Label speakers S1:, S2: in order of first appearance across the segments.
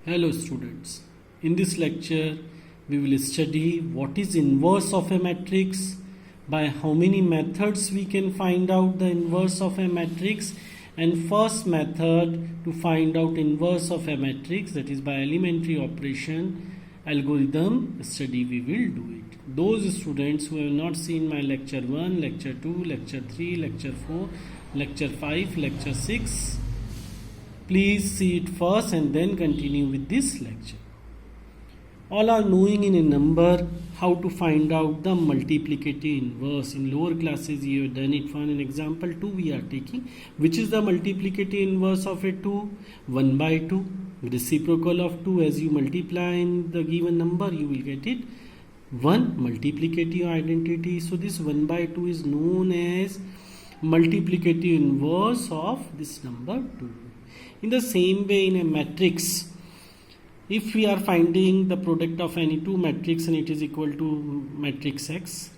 S1: Hello students, in this lecture we will study what is inverse of a matrix, by how many methods we can find out the inverse of a matrix, and first method to find out inverse of a matrix, that is by elementary operation algorithm study we will do it. Those students who have not seen my lecture 1, lecture 2, lecture 3, lecture 4, lecture 5, lecture 6, please see it first and then continue with this lecture. All are knowing in a number how to find out the multiplicative inverse. In lower classes you have done it. For an example 2 we are taking. Which is the multiplicative inverse of a 2? 1 by 2. Reciprocal of 2, as you multiply in the given number you will get it 1, multiplicative identity. So this 1 by 2 is known as multiplicative inverse of this number 2. In the same way, in a matrix, if we are finding the product of any two matrix and it is equal to matrix X,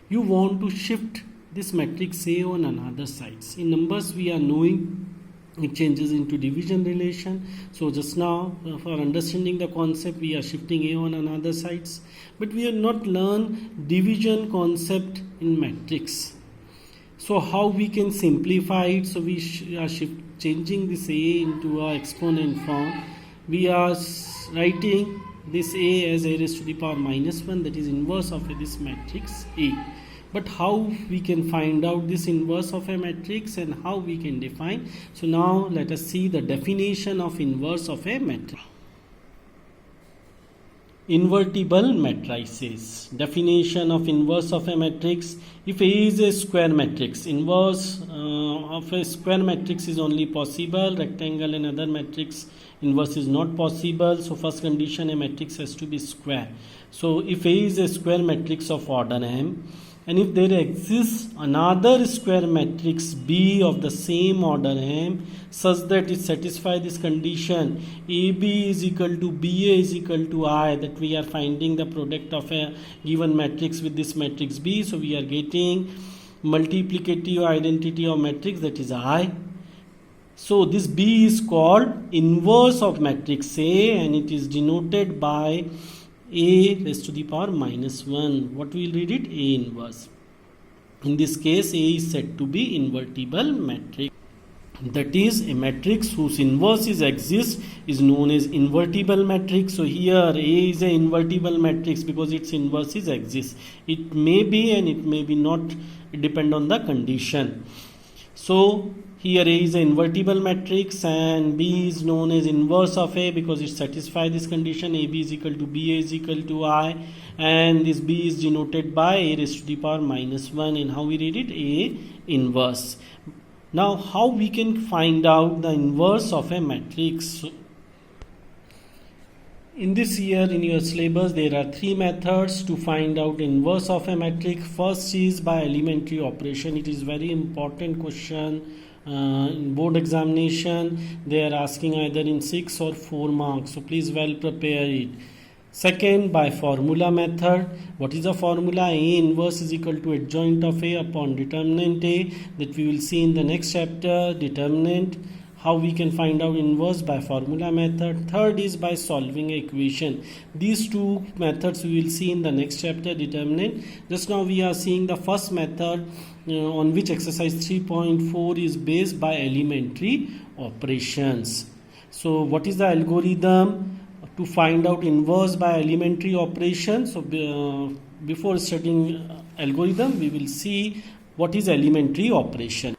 S1: you want to shift this matrix A on another sides. In numbers we are knowing it changes into division relation. So just now for understanding the concept we are shifting A on another sides. But we have not learned division concept in matrix. So how we can simplify it? So we are changing this A into a exponent form. We are writing this A as a raised to the power minus 1, that is inverse of this matrix A. But how we can find out this inverse of a matrix and how we can define? So now let us see the definition of inverse of a matrix. Invertible matrices. Definition of inverse of a matrix. If A is a square matrix, inverse of a square matrix is only possible. Rectangle and other matrix inverse is not possible. So first condition, a matrix has to be square. So if A is a square matrix of order M, and if there exists another square matrix B of the same order M such that it satisfies this condition, AB is equal to BA is equal to I, that we are finding the product of a given matrix with this matrix B. So we are getting multiplicative identity of matrix, that is I. So this B is called inverse of matrix A and it is denoted by A raised to the power minus 1. What we will read it? A inverse. In this case A is said to be invertible matrix. That is, a matrix whose inverses exist is known as invertible matrix. So here A is an invertible matrix because its inverses exist. It may be and it may be not, it depend on the condition. So here A is an invertible matrix and B is known as inverse of A because it satisfies this condition. AB is equal to BA is equal to I, and this B is denoted by A raised to the power minus 1, and how we read it? A inverse. Now how we can find out the inverse of a matrix? In this year in your syllabus there are three methods to find out inverse of a matrix. First is by elementary operation. It is very important question. In board examination they are asking either in 6 or 4 marks, so please well prepare it. Second, by formula method. What is the formula? A inverse is equal to adjoint of A upon determinant A, that we will see in the next chapter. Determinant, how we can find out inverse, by formula method. Third is by solving an equation. These two methods we will see in the next chapter, determinant. Just now we are seeing the first method on which exercise 3.4 is based, by elementary operations. So what is the algorithm to find out inverse by elementary operations? So before studying algorithm we will see what is elementary operation.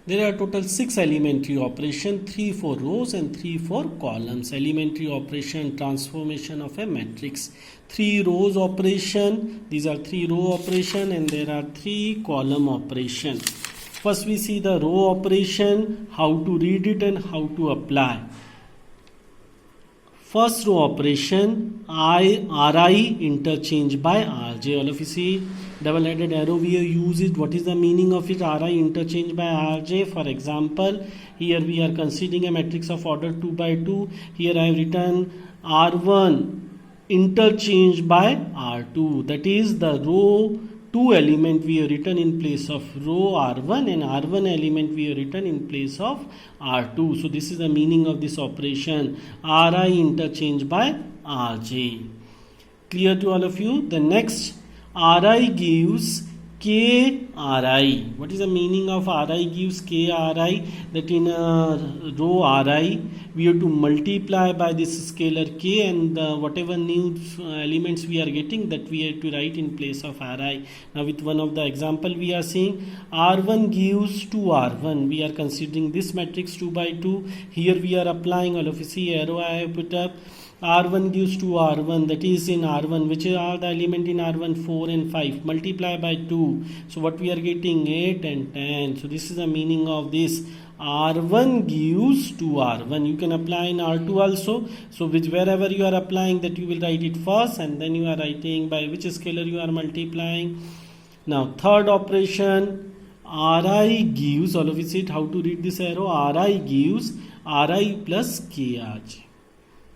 S1: There are total 6 elementary operation, 3 for rows and 3 for columns. Elementary operation, transformation of a matrix. 3 rows operation, these are 3 row operation, and there are 3 column operation. First we see the row operation, how to read it and how to apply. First row operation, Ri interchange by Rj. All of you see double-headed arrow we have used it. What is the meaning of it? Ri interchange by Rj. For example, here we are considering a matrix of order 2 by 2. Here I have written R1 interchange by R2. That is, the row 2 element we have written in place of row R1 and R1 element we have written in place of R2. So this is the meaning of this operation, Ri interchange by Rj. Clear to all of you? The next, Ri gives Kri. What is the meaning of Ri gives Kri? That in a row Ri, we have to multiply by this scalar K, and whatever new elements we are getting, that we have to write in place of Ri. Now with one of the example we are seeing, R1 gives 2R1. We are considering this matrix 2 by 2. Here we are applying, all of you see arrow I have put up. R1 gives 2R1, that is in R1, which are the element in R1, 4 and 5, multiply by 2. So what we are getting, 8 and 10. So this is the meaning of this. R1 gives 2R1. You can apply in R2 also. So wherever you are applying, that you will write it first, and then you are writing by which scalar you are multiplying. Now third operation, Ri gives, all of you see it, how to read this arrow, Ri gives Ri plus Krj.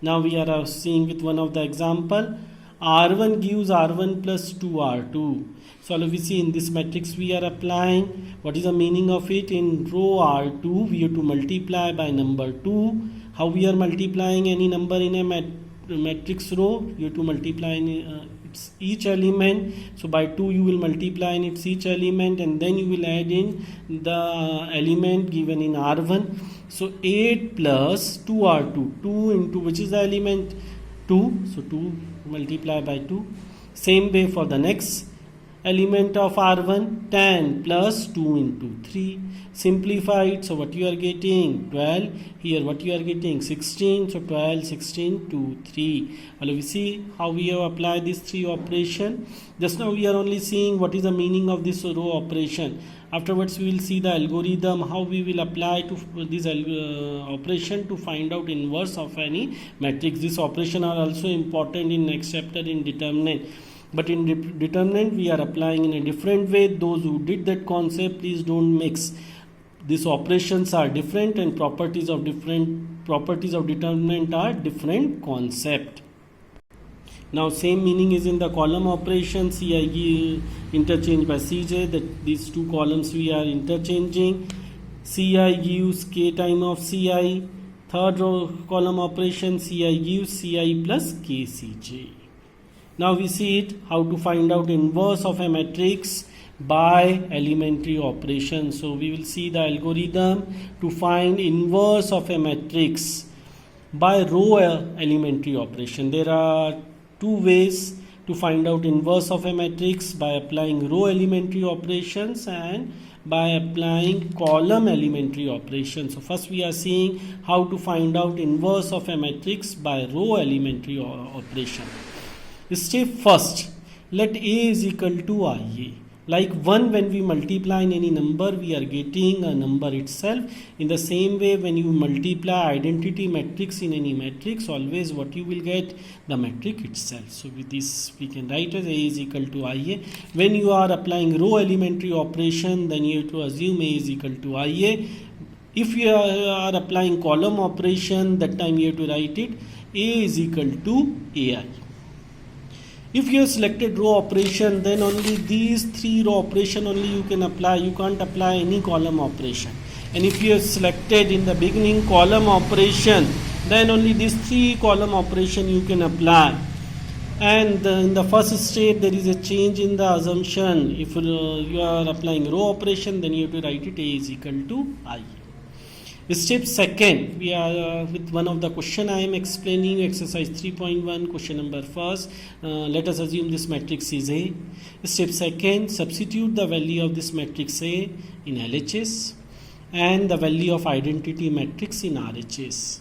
S1: Now we are seeing with one of the example, R1 gives R1 plus 2R2. So all of you see in this matrix we are applying. What is the meaning of it? In row R2 we have to multiply by number 2. How we are multiplying any number in a matrix row? You have to multiply in its each element. So by 2 you will multiply in its each element, and then you will add in the element given in R1. So 8 plus 2R2, 2 into which is the element 2, so 2 multiply by 2. Same way for the next element of R1, 10 plus 2 into 3. Simplify it, so what you are getting, 12. Here what you are getting, 16. So 12, 16, 2, 3. Well, we see how we have applied these three operation. Just now we are only seeing what is the meaning of this row operation. Afterwards we will see the algorithm, how we will apply to this operation to find out inverse of any matrix. This operation are also important in next chapter in determinant. But in determinant we are applying in a different way. Those who did that concept, please don't mix. These operations are different, and properties of determinant are different concept. Now same meaning is in the column operation, Ci interchange by Cj, that these two columns we are interchanging. Ci gives K time of Ci. Third row column operation, Ci gives Ci plus Kcj. Now we see it, how to find out inverse of a matrix by elementary operation. So we will see the algorithm to find inverse of a matrix by row elementary operation. There are two ways to find out inverse of a matrix: by applying row elementary operations and by applying column elementary operations. So first we are seeing how to find out inverse of a matrix by row elementary operation. Step first, let A is equal to Ia. Like 1, when we multiply in any number, we are getting a number itself. In the same way, when you multiply identity matrix in any matrix, always what you will get, the matrix itself. So with this we can write as A is equal to Ia. When you are applying row elementary operation, then you have to assume A is equal to Ia. If you are applying column operation, that time you have to write it A is equal to Ai. If you have selected row operation, then only these three row operation only you can apply. You can't apply any column operation. And if you have selected in the beginning column operation, then only these three column operation you can apply. And in the first step there is a change in the assumption. If you are applying row operation, then you have to write it A is equal to I. Step second, we are with one of the question I am explaining, exercise 3.1, question number first. Let us assume this matrix is A. Step second, substitute the value of this matrix A in LHS and the value of identity matrix in RHS.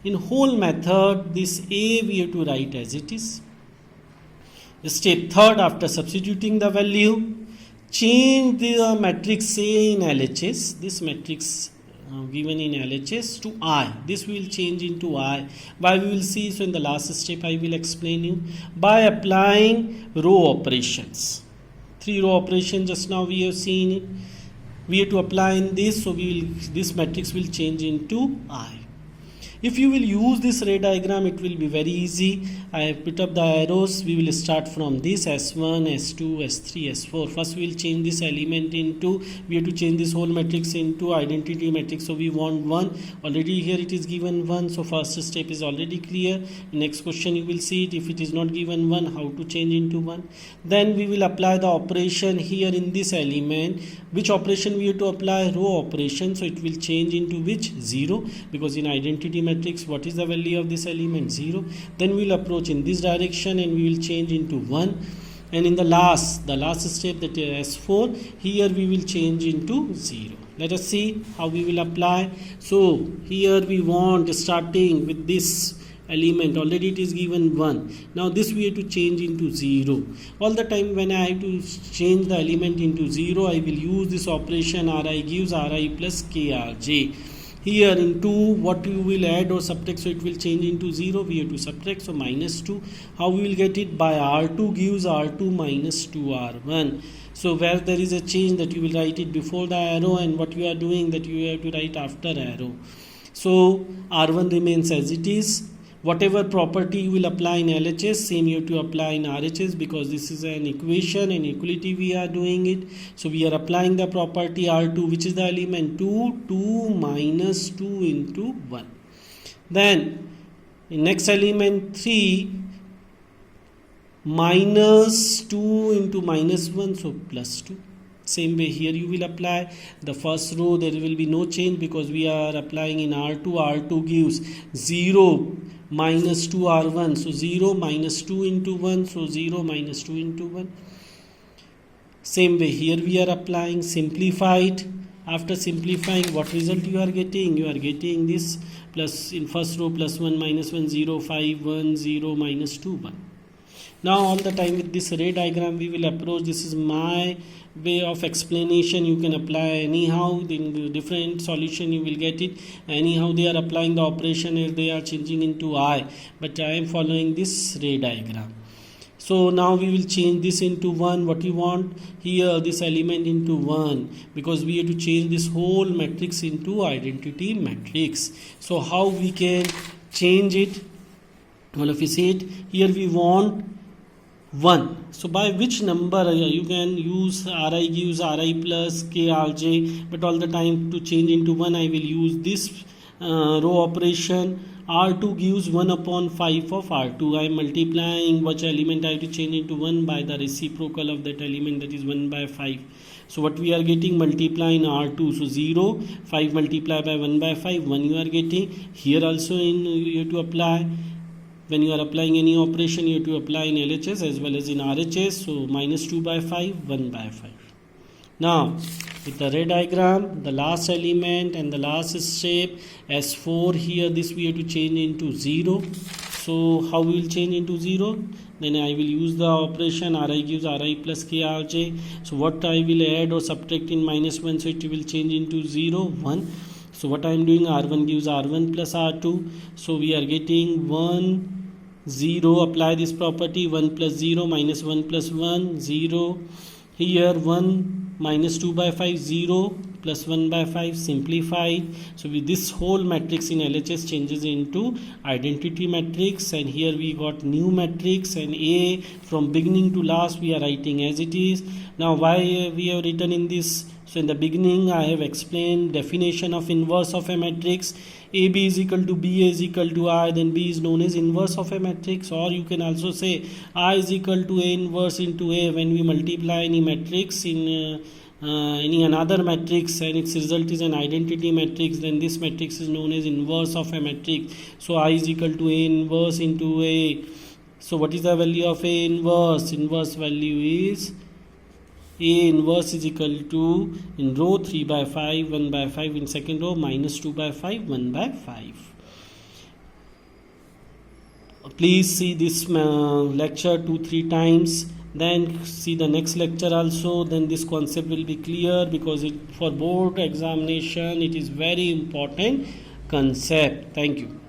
S1: In whole method, this A we have to write as it is. Step third, after substituting the value, change the matrix A in LHS, this matrix given in LHS, to I. This will change into I. Why, we will see. So in the last step I will explain you. By applying row operations. Three row operations just now we have seen it. We have to apply in this, so this matrix will change into I. If you will use this ray diagram, it will be very easy. I have put up the arrows. We will start from this S1, S2, S3, S4. First we will change this element into, we have to change this whole matrix into identity matrix. So we want 1. Already here it is given 1. So first step is already clear. Next question you will see it. If it is not given 1, how to change into 1. Then we will apply the operation here in this element. Which operation we have to apply? Row operation. So it will change into which? 0, because in identity matrix what is the value of this element? 0. Then we will approach in this direction and we will change into 1. And in the last step, that is S4, here we will change into 0. Let us see how we will apply. So here we want, starting with this element, already it is given 1. Now this we have to change into 0. All the time when I have to change the element into 0, I will use this operation Ri gives Ri plus Krj. Here in 2, what you will add or subtract, so it will change into 0. We have to subtract, so minus 2. How we will get it? By R2 gives R2 minus 2R1. So where there is a change, that you will write it before the arrow, and what you are doing, that you have to write after arrow. So R1 remains as it is. Whatever property you will apply in LHS, same you have to apply in RHS, because this is an equation, and equality we are doing it. So we are applying the property R2, which is the element 2 minus 2 into 1. Then in next element 3 minus 2 into minus 1, so plus 2. Same way here you will apply the first row. There will be no change because we are applying in R2. R2 gives 0 minus 2 R1. So 0 minus 2 into 1. So 0 minus 2 into 1. Same way here we are applying. Simplified. After simplifying, what result you are getting? You are getting this plus in first row plus 1 minus 1 0 5 1 0 minus 2 1. Now all the time with this ray diagram we will approach. This is my way of explanation. You can apply anyhow. In the different solution you will get it. Anyhow they are applying the operation as they are changing into I. But I am following this ray diagram. So now we will change this into 1. What you want? Here this element into 1. Because we have to change this whole matrix into identity matrix. So how we can change it? All of you see it. Here we want 1. So by which number you can use Ri gives Ri plus Krj, but all the time to change into 1 I will use this row operation. R2 gives 1 upon 5 of R2. I am multiplying which element I have to change into 1 by the reciprocal of that element, that is 1 by 5. So what we are getting, multiply in R2. So 0, 5 multiply by 1 by 5, 1 you are getting. Here also you have to apply. When you are applying any operation, you have to apply in LHS as well as in RHS. So minus 2 by 5, 1 by 5. Now, with the ray diagram, the last element and the last step, S4, here this we have to change into 0. So how we will change into 0? Then I will use the operation Ri gives Ri plus Krj. So what I will add or subtract in minus 1, so it will change into 0, 1. So what I am doing, R1 gives R1 plus R2. So we are getting 1, 0. Apply this property, 1 plus 0 minus 1 plus 1, 0. Here 1 minus 2 by 5, 0 plus 1 by 5, simplified. So with this whole matrix in LHS changes into identity matrix, and here we got new matrix, and A from beginning to last we are writing as it is. Now why we have written in this? So in the beginning I have explained definition of inverse of a matrix. AB is equal to BA is equal to I, then B is known as inverse of a matrix. Or you can also say I is equal to A inverse into A. When we multiply any matrix in any another matrix and its result is an identity matrix, then this matrix is known as inverse of a matrix. So I is equal to A inverse into A. So what is the value of A inverse? Inverse value is A inverse is equal to, in row 3 by 5, 1 by 5, in second row minus 2 by 5, 1 by 5. Please see this lecture 2-3 times, then see the next lecture also, then this concept will be clear, because for board examination it is very important concept. Thank you.